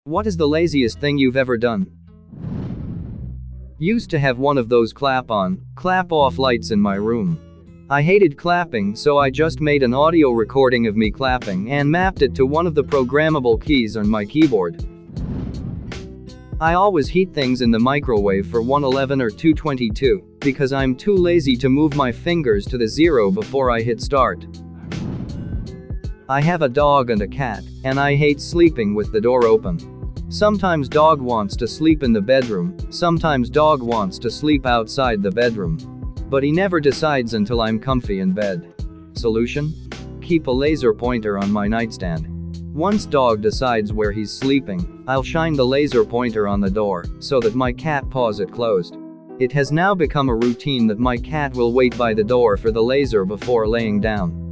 What is the laziest thing you've ever done? Used to have one of those clap on, clap off lights in my room. I hated clapping, so I just made an audio recording of me clapping and mapped it to one of the programmable keys on my keyboard. I always heat things in the microwave for 111 or 222 because I'm too lazy to move my fingers to the 0 before I hit start. I have a dog and a cat, and I hate sleeping with the door open. Sometimes dog wants to sleep in the bedroom, sometimes dog wants to sleep outside the bedroom. But he never decides until I'm comfy in bed. Solution? Keep a laser pointer on my nightstand. Once dog decides where he's sleeping, I'll shine the laser pointer on the door so that my cat paws it closed. It has now become a routine that my cat will wait by the door for the laser before laying down.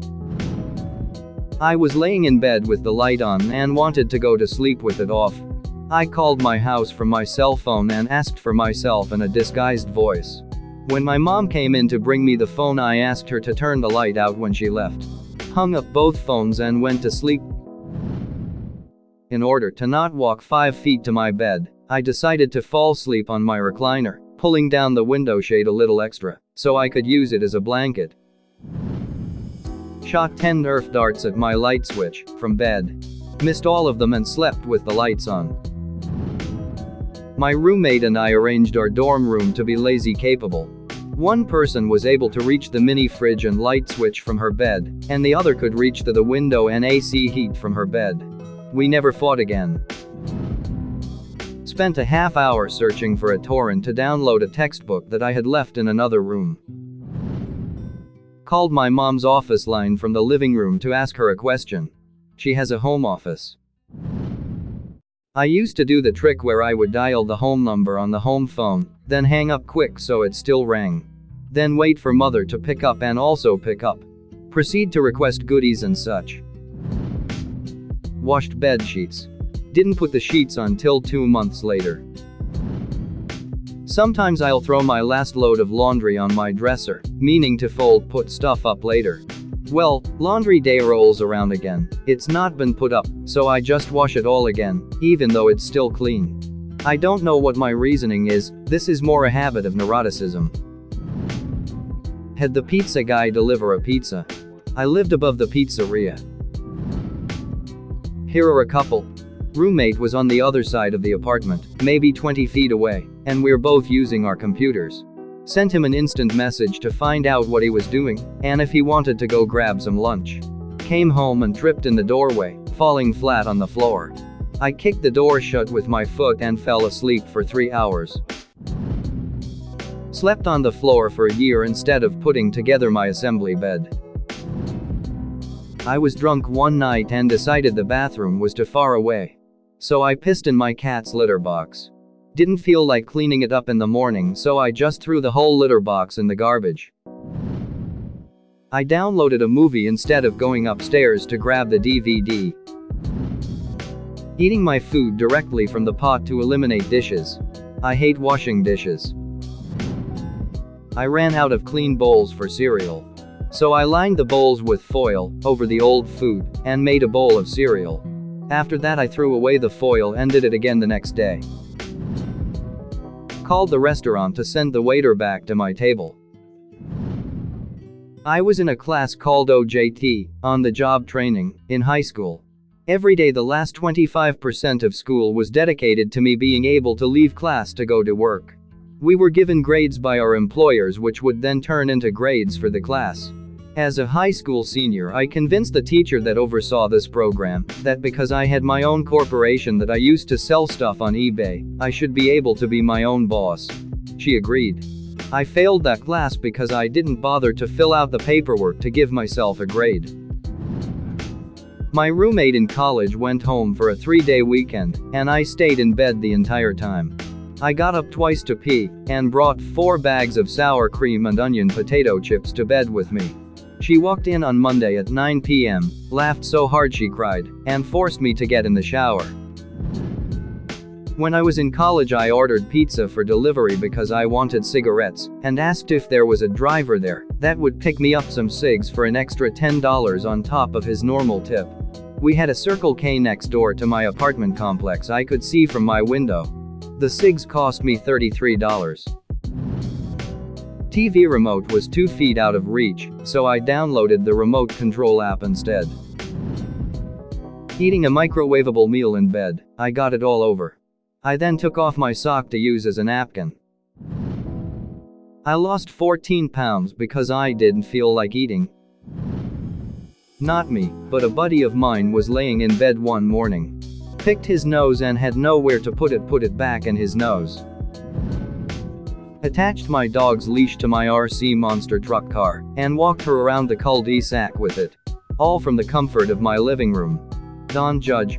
I was laying in bed with the light on and wanted to go to sleep with it off. I called my house from my cell phone and asked for myself in a disguised voice. When my mom came in to bring me the phone, I asked her to turn the light out when she left. Hung up both phones and went to sleep. In order to not walk 5 feet to my bed, I decided to fall asleep on my recliner, pulling down the window shade a little extra so I could use it as a blanket. Shot 10 Nerf darts at my light switch from bed. Missed all of them and slept with the lights on. My roommate and I arranged our dorm room to be lazy capable. One person was able to reach the mini fridge and light switch from her bed, and the other could reach to the window and AC heat from her bed. We never fought again. Spent a half hour searching for a torrent to download a textbook that I had left in another room. Called my mom's office line from the living room to ask her a question. She has a home office. I used to do the trick where I would dial the home number on the home phone, then hang up quick so it still rang. Then wait for mother to pick up and also pick up. Proceed to request goodies and such. Washed bed sheets. Didn't put the sheets on till 2 months later. Sometimes I'll throw my last load of laundry on my dresser, meaning to put stuff up later. Well, laundry day rolls around again. It's not been put up, so I just wash it all again, even though it's still clean. I don't know what my reasoning is, this is more a habit of neuroticism. Had the pizza guy deliver a pizza. I lived above the pizzeria. Here are a couple. Roommate was on the other side of the apartment, maybe 20 feet away, and we're both using our computers. Sent him an instant message to find out what he was doing, and if he wanted to go grab some lunch. Came home and tripped in the doorway, falling flat on the floor. I kicked the door shut with my foot and fell asleep for 3 hours. Slept on the floor for a year instead of putting together my assembly bed. I was drunk one night and decided the bathroom was too far away. So I pissed in my cat's litter box. Didn't feel like cleaning it up in the morning, so I just threw the whole litter box in the garbage. I downloaded a movie instead of going upstairs to grab the DVD. Eating my food directly from the pot to eliminate dishes. I hate washing dishes. I ran out of clean bowls for cereal. So I lined the bowls with foil over the old food and made a bowl of cereal. After that I threw away the foil and did it again the next day. Called the restaurant to send the waiter back to my table. I was in a class called OJT, on the job training, in high school. Every day the last 25% of school was dedicated to me being able to leave class to go to work. We were given grades by our employers which would then turn into grades for the class. As a high school senior, I convinced the teacher that oversaw this program that because I had my own corporation that I used to sell stuff on eBay, I should be able to be my own boss. She agreed. I failed that class because I didn't bother to fill out the paperwork to give myself a grade. My roommate in college went home for a 3-day weekend, and I stayed in bed the entire time. I got up twice to pee and brought 4 bags of sour cream and onion potato chips to bed with me. She walked in on Monday at 9 p.m., laughed so hard she cried, and forced me to get in the shower. When I was in college I ordered pizza for delivery because I wanted cigarettes, and asked if there was a driver there that would pick me up some cigs for an extra $10 on top of his normal tip. We had a Circle K next door to my apartment complex I could see from my window. The cigs cost me $33. TV remote was 2 feet out of reach, so I downloaded the remote control app instead. Eating a microwavable meal in bed, I got it all over. I then took off my sock to use as a napkin. I lost 14 pounds because I didn't feel like eating. Not me, but a buddy of mine was laying in bed one morning. Picked his nose and had nowhere to put it back in his nose. Attached my dog's leash to my RC monster truck car, and walked her around the cul-de-sac with it. All from the comfort of my living room. Don Judge.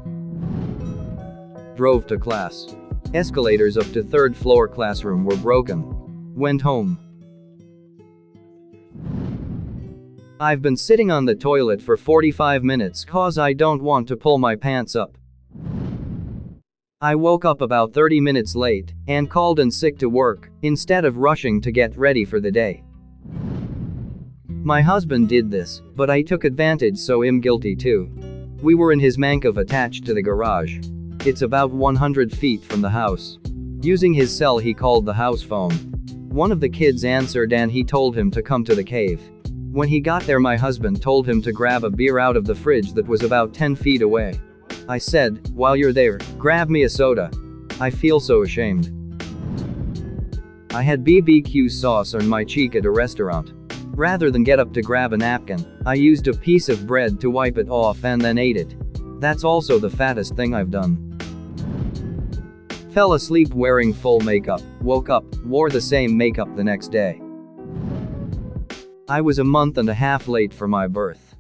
Drove to class. Escalators up to 3rd floor classroom were broken. Went home. I've been sitting on the toilet for 45 minutes cause I don't want to pull my pants up. I woke up about 30 minutes late and called in sick to work instead of rushing to get ready for the day. My husband did this, but I took advantage, so I'm guilty too. We were in his Mancov attached to the garage. It's about 100 feet from the house. Using his cell, he called the house phone. One of the kids answered and he told him to come to the cave. When he got there, my husband told him to grab a beer out of the fridge that was about 10 feet away. I said, while you're there, grab me a soda. I feel so ashamed. I had BBQ sauce on my cheek at a restaurant. Rather than get up to grab a napkin, I used a piece of bread to wipe it off and then ate it. That's also the fattest thing I've done. Fell asleep wearing full makeup, woke up, wore the same makeup the next day. I was a month and a half late for my birth.